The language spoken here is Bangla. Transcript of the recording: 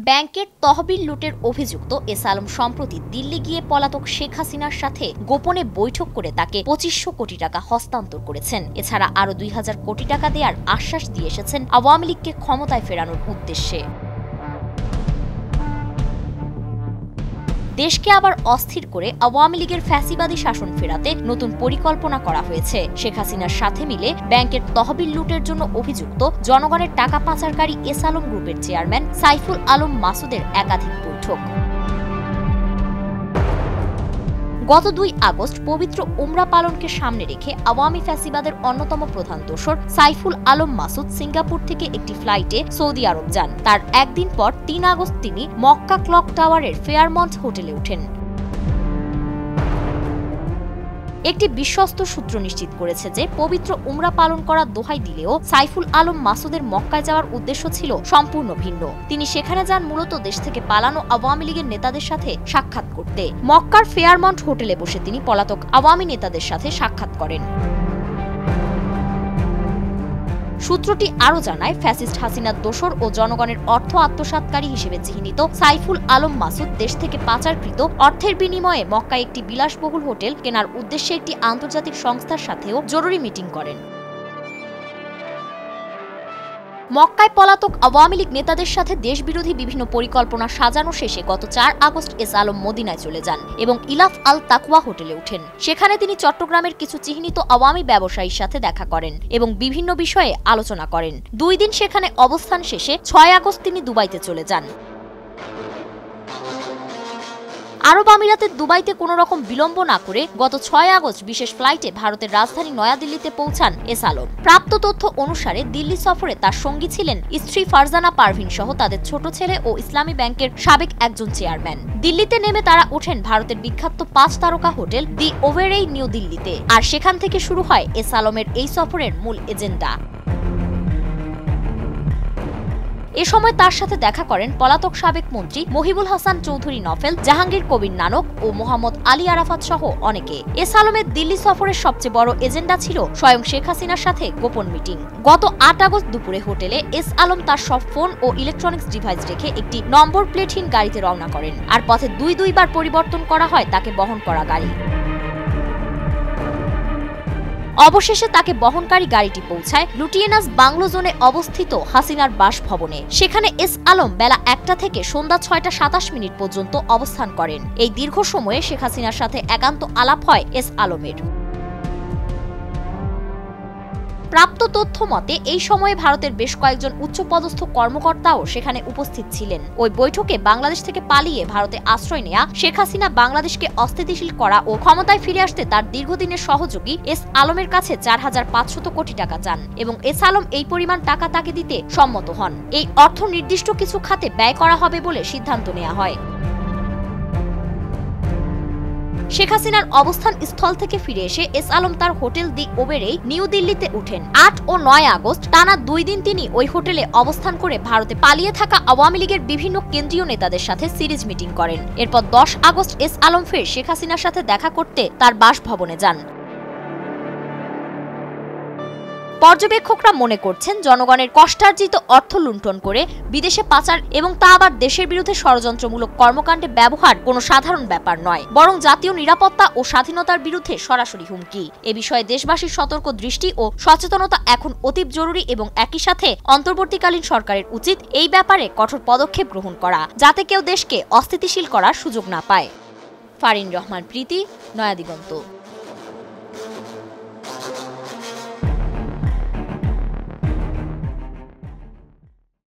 ব্যাংকের তহবিল লুটের অভিযুক্ত এস আলম সম্প্রতি দিল্লি গিয়ে পলাতক শেখ হাসিনার সাথে গোপনে বৈঠক করে তাকে ২৫০০ কোটি টাকা হস্তান্তর করেছেন। এছাড়া আরও ২০০০ কোটি টাকা দেওয়ার আশ্বাস দিয়ে এসেছেন আওয়ামী লীগকে ক্ষমতায় ফেরানোর উদ্দেশ্যে। দেশকে আবার অস্থির করে আওয়ামী লীগের ফ্যাসিবাদী শাসন ফেরাতে নতুন পরিকল্পনা করা হয়েছে। শেখ হাসিনার সাথে মিলে ব্যাংকের তহবিল লুটের জন্য অভিযুক্ত জনগণের টাকা পাচারকারী এস আলম গ্রুপের চেয়ারম্যান সাইফুল আলম মাসুদের একাধিক বৈঠক। গত ২ আগস্ট পবিত্র উমরা পালনকে সামনে রেখে আওয়ামী ফ্যাসিবাদের অন্যতম প্রধান দোসর সাইফুল আলম মাসুদ সিঙ্গাপুর থেকে একটি ফ্লাইটে সৌদি আরব যান। তার একদিন পর ৩ আগস্ট তিনি মক্কা ক্লক টাওয়ারের ফেয়ারমন্ট হোটেলে ওঠেন। একটি বিশ্বস্ত সূত্র নিশ্চিত করেছে যে পবিত্র উমরা পালন করার দোহাই দিলেও সাইফুল আলম মাসুদের মক্কায় যাওয়ার উদ্দেশ্য ছিল সম্পূর্ণ ভিন্ন। তিনি সেখানে যান মূলত দেশ থেকে পালানো আওয়ামী লীগের নেতাদের সাথে সাক্ষাৎ করতে। মক্কার ফেয়ারমন্ট হোটেলে বসে তিনি পলাতক আওয়ামী নেতাদের সাথে সাক্ষাৎ করেন। সূত্রটি আরও জানায়, ফ্যাসিস্ট হাসিনার দোসর ও জনগণের অর্থ আত্মসাৎকারী হিসেবে চিহ্নিত সাইফুল আলম মাসুদ দেশ থেকে পাচারকৃত অর্থের বিনিময়ে মক্কায় একটি বিলাসবহুল হোটেল কেনার উদ্দেশ্যে একটি আন্তর্জাতিক সংস্থার সাথেও জরুরি মিটিং করেন। মক্কায় পলাতক আওয়ামী লীগ নেতাদের সাথে দেশবিরোধী বিভিন্ন পরিকল্পনা সাজানো শেষে গত ৪ আগস্ট এস আলম মদিনায় চলে যান এবং ইলাফ আল তাকওয়া হোটেলে ওঠেন। সেখানে তিনি চট্টগ্রামের কিছু চিহ্নিত আওয়ামী ব্যবসায়ীর সাথে দেখা করেন এবং বিভিন্ন বিষয়ে আলোচনা করেন। ২ দিন সেখানে অবস্থান শেষে ৬ আগস্ট তিনি দুবাইতে চলে যান। আরব আমিরাতের দুবাইতে কোনো রকম বিলম্ব না করে গত ৬ আগস্ট বিশেষ ফ্লাইটে ভারতের রাজধানী নয়াদিল্লিতে পৌঁছান এস আলম। প্রাপ্ত তথ্য অনুসারে দিল্লি সফরে তার সঙ্গী ছিলেন স্ত্রী ফারজানা পারভিন সহ তাদের ছোট ছেলে ও ইসলামী ব্যাংকের সাবেক একজন চেয়ারম্যান। দিল্লিতে নেমে তারা ওঠেন ভারতের বিখ্যাত ৫ তারকা হোটেল দি ওবেরই নিউ দিল্লিতে। আর সেখান থেকে শুরু হয় এস আলমের এই সফরের মূল এজেন্ডা। এ সময় তার সাথে দেখা করেন পলাতক সাবেক মন্ত্রী মহিবুল হাসান চৌধুরী নফেল, জাহাঙ্গীর কবির নানক ও মোহাম্মদ আলী আরাফাত সহ অনেকে। এস আলমের দিল্লি সফরের সবচেয়ে বড় এজেন্ডা ছিল স্বয়ং শেখ হাসিনার সাথে গোপন মিটিং। গত ৮ আগস্ট দুপুরে হোটেলে এস আলম তার সব ফোন ও ইলেকট্রনিক্স ডিভাইস রেখে একটি নম্বর প্লেটহীন গাড়িতে রওনা করেন। আর পথে দুইবার পরিবর্তন করা হয় তাকে বহন করা গাড়ি। অবশেষে তাকে বহনকারী গাড়িটি পৌঁছায় লুটিয়েনাস বাংলো জোনে অবস্থিত হাসিনার বাসভবনে। সেখানে এস আলম বেলা ১টা থেকে সন্ধ্যা ৬টা ২৭ মিনিট পর্যন্ত অবস্থান করেন। এই দীর্ঘ সময়ে শেখ হাসিনার সাথে একান্ত আলাপ হয় এস আলমের। প্রাপ্ত তথ্য মতে এই সময়ে ভারতের বেশ কয়েকজন উচ্চপদস্থ কর্মকর্তাও সেখানে উপস্থিত ছিলেন। ওই বৈঠকে বাংলাদেশ থেকে পালিয়ে ভারতে আশ্রয় নেয়া শেখ হাসিনা বাংলাদেশকে অস্থিতিশীল করা ও ক্ষমতায় ফিরে আসতে তার দীর্ঘদিনের সহযোগী এস আলমের কাছে ৪৫০০ কোটি টাকা চান এবং এস আলম এই পরিমাণ টাকা তাকে দিতে সম্মত হন। এই অর্থ নির্দিষ্ট কিছু খাতে ব্যয় করা হবে বলে সিদ্ধান্ত নেওয়া হয়। শেখ হাসিনার অবস্থান স্থল থেকে ফিরে এসে এস আলম তার হোটেল দি ওবেরেই নিউ দিল্লিতে উঠেন। ৮ ও ৯ আগস্ট টানা ২ দিন তিনি ওই হোটেলে অবস্থান করে ভারতে পালিয়ে থাকা আওয়ামী লীগের বিভিন্ন কেন্দ্রীয় নেতাদের সাথে সিরিজ মিটিং করেন। এরপর ১০ আগস্ট এস আলম ফের শেখ হাসিনার সাথে দেখা করতে তার বাসভবনে যান। পর্যবেক্ষকরা মনে করছেন জনগণের কষ্টার্জিত অর্থ লুণ্ঠন করে বিদেশে পাচার এবং তা আবার দেশের বিরুদ্ধে ষড়যন্ত্রমূলক কর্মকাণ্ডে ব্যবহার কোনো সাধারণ ব্যাপার নয়, বরং জাতীয় নিরাপত্তা ও স্বাধীনতার বিরুদ্ধে সরাসরি হুমকি। এ বিষয়ে দেশবাসীর সতর্ক দৃষ্টি ও সচেতনতা এখন অতীব জরুরি এবং একই সাথে অন্তর্বর্তীকালীন সরকারের উচিত এই ব্যাপারে কঠোর পদক্ষেপ গ্রহণ করা, যাতে কেউ দেশকে অস্থিতিশীল করার সুযোগ না পায়। ফারিন রহমান প্রীতি, নয়াদিগন্ত।